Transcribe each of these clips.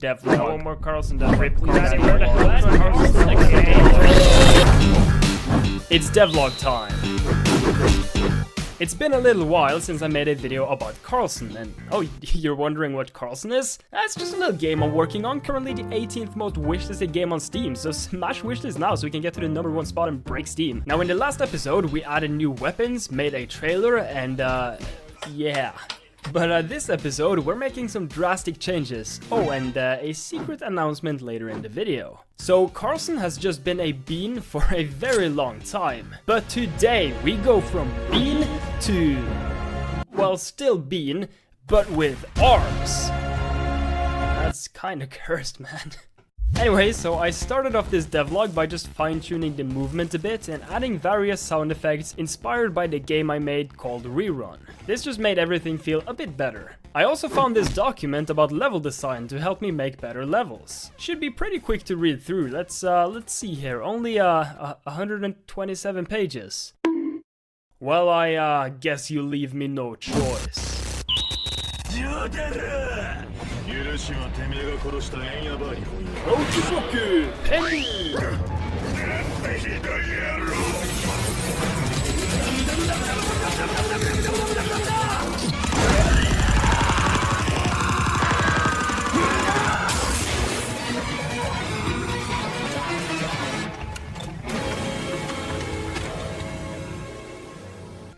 Definitely. One more Carlson devlog. It's devlog time. It's been a little while since I made a video about Carlson, and oh, you're wondering what Carlson is? That's just a little game I'm working on, currently the 18th most wishlisted game on Steam, so smash wishlist now so we can get to the #1 spot and break Steam. Now in the last episode we added new weapons, made a trailer, and yeah. But this episode, we're making some drastic changes. Oh, and a secret announcement later in the video. So, Carlson has just been a bean for a very long time. But today, we go from bean to... well, still bean, but with arms. That's kinda cursed, man. Anyway, so I started off this devlog by just fine-tuning the movement a bit and adding various sound effects inspired by the game I made called Rerun. This just made everything feel a bit better. I also found this document about level design to help me make better levels. Should be pretty quick to read through. Let's see here. Only 127 pages. Well, I guess you leave me no choice.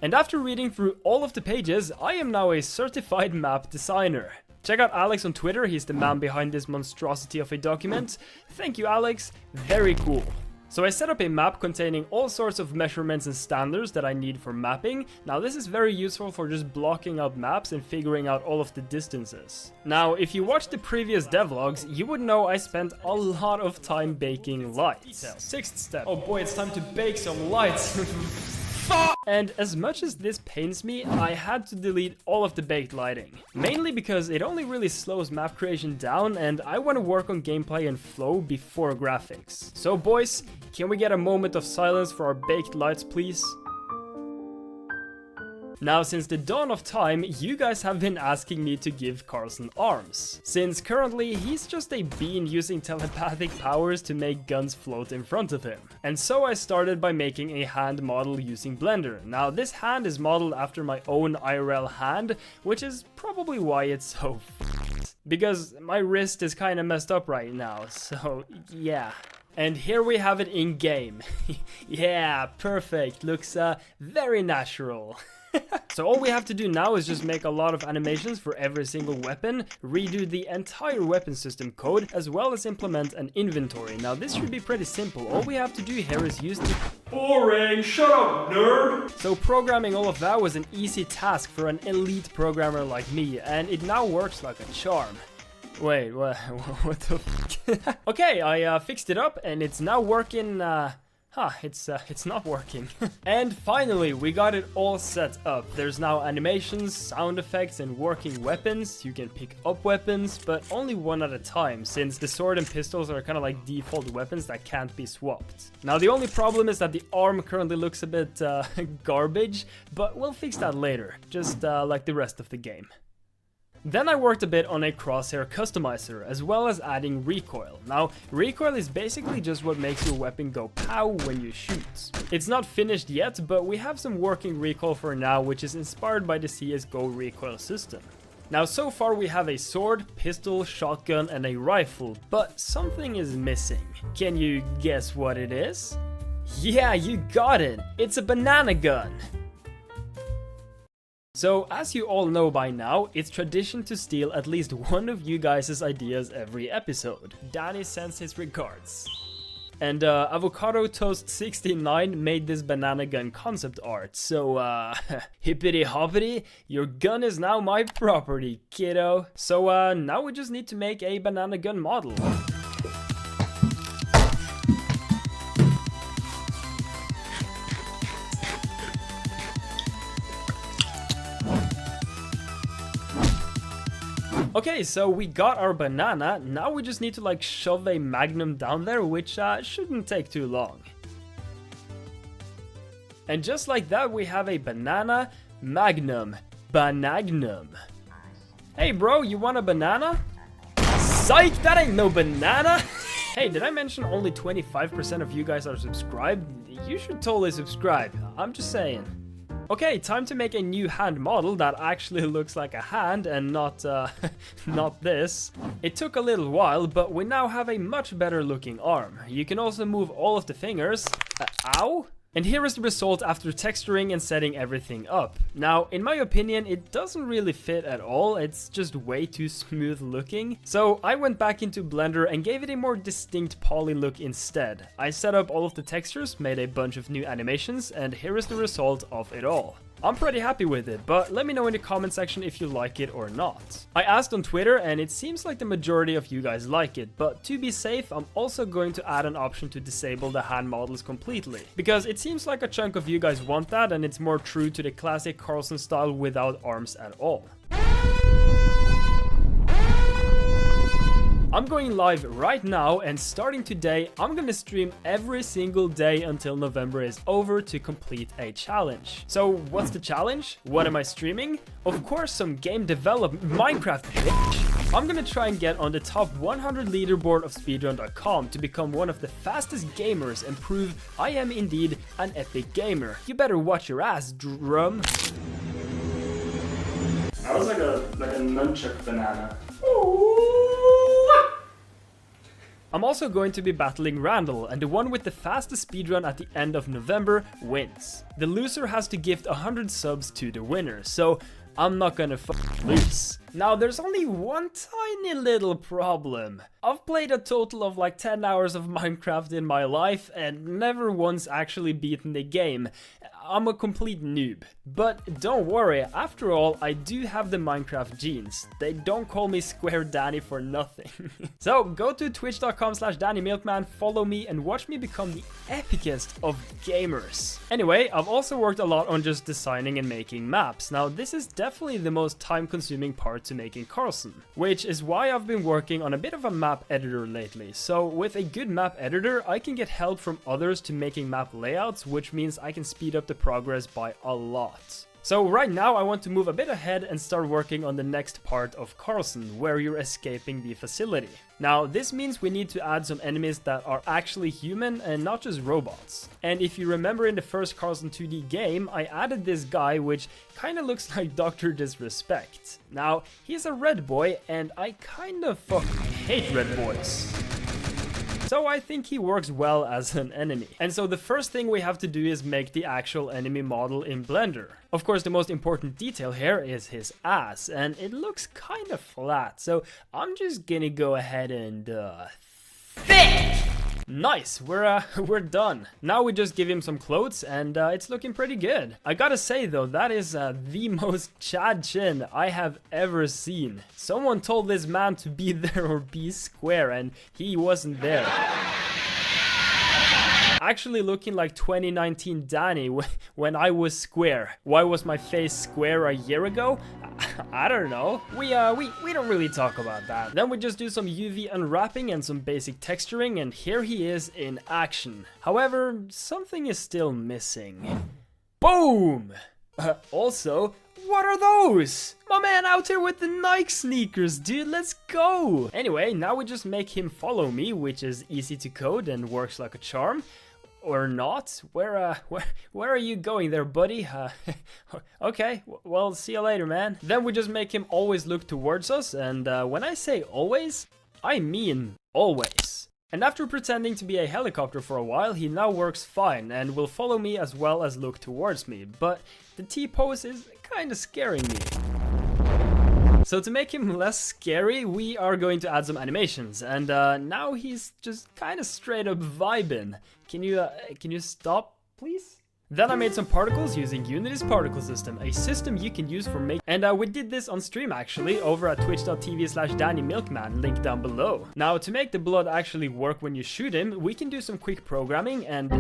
And after reading through all of the pages, I am now a certified map designer. Check out Alex on Twitter, he's the man behind this monstrosity of a document. Thank you, Alex, very cool. So I set up a map containing all sorts of measurements and standards that I need for mapping. Now this is very useful for just blocking out maps and figuring out all of the distances. Now if you watched the previous devlogs, you would know I spent a lot of time baking lights. Sixth step. Oh boy, it's time to bake some lights. And as much as this pains me, I had to delete all of the baked lighting. Mainly because it only really slows map creation down and I want to work on gameplay and flow before graphics. So boys, can we get a moment of silence for our baked lights, please? Now, since the dawn of time, you guys have been asking me to give Carlson arms. Since currently, he's just a bean using telepathic powers to make guns float in front of him. And so I started by making a hand model using Blender. Now, this hand is modeled after my own IRL hand, which is probably why it's so f***ed. Because my wrist is kinda messed up right now, so yeah. And here we have it in game. Yeah, perfect, looks very natural. So all we have to do now is just make a lot of animations for every single weapon, redo the entire weapon system code, as well as implement an inventory. Now this should be pretty simple. All we have to do here is use the... Boring! Shut up, nerd! So programming all of that was an easy task for an elite programmer like me, and it now works like a charm. Wait, what the fuck? Okay, I fixed it up, and it's now working, it's not working. And finally, we got it all set up. There's now animations, sound effects, and working weapons. You can pick up weapons, but only one at a time, since the sword and pistols are kind of like default weapons that can't be swapped. Now, the only problem is that the arm currently looks a bit garbage, but we'll fix that later, just like the rest of the game. Then I worked a bit on a Crosshair Customizer, as well as adding recoil. Now, recoil is basically just what makes your weapon go pow when you shoot. It's not finished yet, but we have some working recoil for now, which is inspired by the CSGO recoil system. Now, so far we have a sword, pistol, shotgun, and a rifle, but something is missing. Can you guess what it is? Yeah, you got it! It's a banana gun! So, as you all know by now, it's tradition to steal at least one of you guys' ideas every episode. Dani sends his regards. And Avocado Toast 69 made this banana gun concept art, so hippity hoppity, your gun is now my property, kiddo. So now we just need to make a banana gun model. Okay, so we got our banana, now we just need to like shove a magnum down there, which shouldn't take too long. And just like that, we have a banana magnum. Banagnum. Hey bro, you want a banana? Psych, that ain't no banana! Hey, did I mention only 25% of you guys are subscribed? You should totally subscribe, I'm just saying. Okay, time to make a new hand model that actually looks like a hand and not, not this. It took a little while, but we now have a much better looking arm. You can also move all of the fingers. Ow! And here is the result after texturing and setting everything up. Now, in my opinion, it doesn't really fit at all, it's just way too smooth looking. So I went back into Blender and gave it a more distinct poly look instead. I set up all of the textures, made a bunch of new animations, and here is the result of it all. I'm pretty happy with it, but let me know in the comment section if you like it or not. I asked on Twitter and it seems like the majority of you guys like it, but to be safe, I'm also going to add an option to disable the hand models completely. Because it seems like a chunk of you guys want that and it's more true to the classic Carlson style without arms at all. I'm going live right now and starting today, I'm gonna stream every single day until November is over to complete a challenge. So what's the challenge? What am I streaming? Of course some game development, Minecraft bitch. I'm gonna try and get on the top 100 leaderboard of speedrun.com to become one of the fastest gamers and prove I am indeed an epic gamer. You better watch your ass, drum. That was like a nunchuck banana. I'm also going to be battling Randall, and the one with the fastest speedrun at the end of November wins. The loser has to gift 100 subs to the winner, so I'm not gonna lose. Now there's only one tiny little problem. I've played a total of like 10 hours of Minecraft in my life and never once actually beaten the game. I'm a complete noob. But don't worry, after all, I do have the Minecraft genes. They don't call me Square Dani for nothing. So go to twitch.com/DaniMilkman, follow me and watch me become the epicest of gamers. Anyway, I've also worked a lot on just designing and making maps. Now this is definitely the most time-consuming part to making Carlson, which is why I've been working on a bit of a map editor lately. So with a good map editor, I can get help from others to making map layouts, which means I can speed up the progress by a lot. So right now I want to move a bit ahead and start working on the next part of Carlson, where you're escaping the facility. Now this means we need to add some enemies that are actually human and not just robots. And if you remember in the first Carlson 2D game, I added this guy which kinda looks like Dr. Disrespect. Now he's a red boy and I kinda fucking hate red boys. So I think he works well as an enemy. And so the first thing we have to do is make the actual enemy model in Blender. Of course, the most important detail here is his ass, and it looks kind of flat. So I'm just gonna go ahead and Thicc! Nice, we're done. Now we just give him some clothes and it's looking pretty good. I gotta say though, that is the most Chad chin I have ever seen. Someone told this man to be there or be square and he wasn't there. Actually looking like 2019 Dani when I was square. Why was my face square a year ago? I don't know. We don't really talk about that. Then we just do some UV unwrapping and some basic texturing, and here he is in action. However, something is still missing. Boom! Also, what are those? My man out here with the Nike sneakers, dude, let's go! Anyway, now we just make him follow me, which is easy to code and works like a charm. Or not? Where are you going there, buddy? Okay, well, see you later, man. Then we just make him always look towards us, and when I say always, I mean always. And after pretending to be a helicopter for a while, he now works fine and will follow me as well as look towards me, but the T-pose is kinda scaring me. So to make him less scary, we are going to add some animations, and now he's just kind of straight up vibing. Can you stop, please? Then I made some particles using Unity's particle system, a system you can use for making. And we did this on stream actually, over at twitch.tv/DaniMilkman, link down below. Now to make the blood actually work when you shoot him, we can do some quick programming and...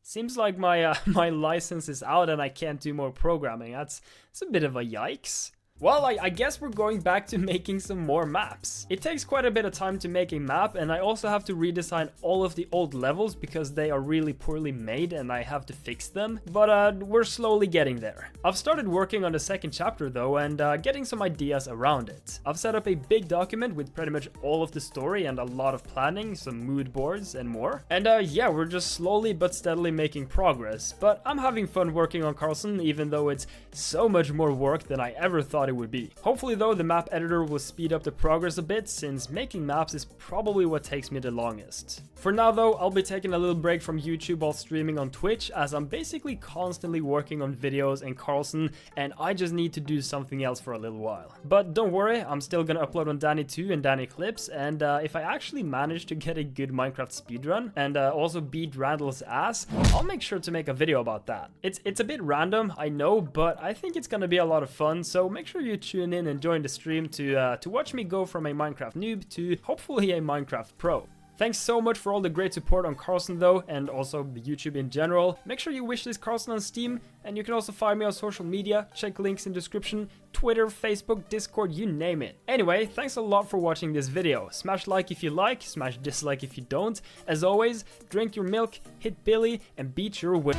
Seems like my my license is out and I can't do more programming. That's a bit of a yikes. Well, I guess we're going back to making some more maps. It takes quite a bit of time to make a map, and I also have to redesign all of the old levels because they are really poorly made and I have to fix them, but we're slowly getting there. I've started working on the second chapter though, and getting some ideas around it. I've set up a big document with pretty much all of the story and a lot of planning, some mood boards and more. And yeah, we're just slowly but steadily making progress, but I'm having fun working on Carlson, even though it's so much more work than I ever thought it would be. Hopefully though, the map editor will speed up the progress a bit, since making maps is probably what takes me the longest. For now though, I'll be taking a little break from YouTube while streaming on Twitch, as I'm basically constantly working on videos and Carlson, and I just need to do something else for a little while. But don't worry, I'm still gonna upload on Dani 2 and Dani Clips, and if I actually manage to get a good Minecraft speedrun and also beat Randall's ass, I'll make sure to make a video about that. It's a bit random, I know, but I think it's gonna be a lot of fun, so make sure you tune in and join the stream to watch me go from a Minecraft noob to hopefully a Minecraft pro. Thanks so much for all the great support on Carlson though, and also YouTube in general. Make sure you wish this Carlson on Steam, and you can also find me on social media, check links in description, Twitter, Facebook, Discord, you name it. Anyway, thanks a lot for watching this video. Smash like if you like, smash dislike if you don't. As always, drink your milk, hit Billy, and beat your win.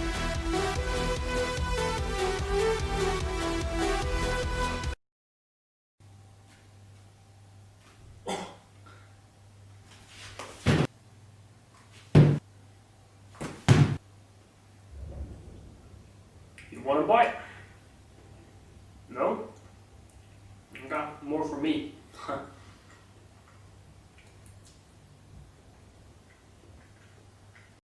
You want to bite? No? Okay, more for me.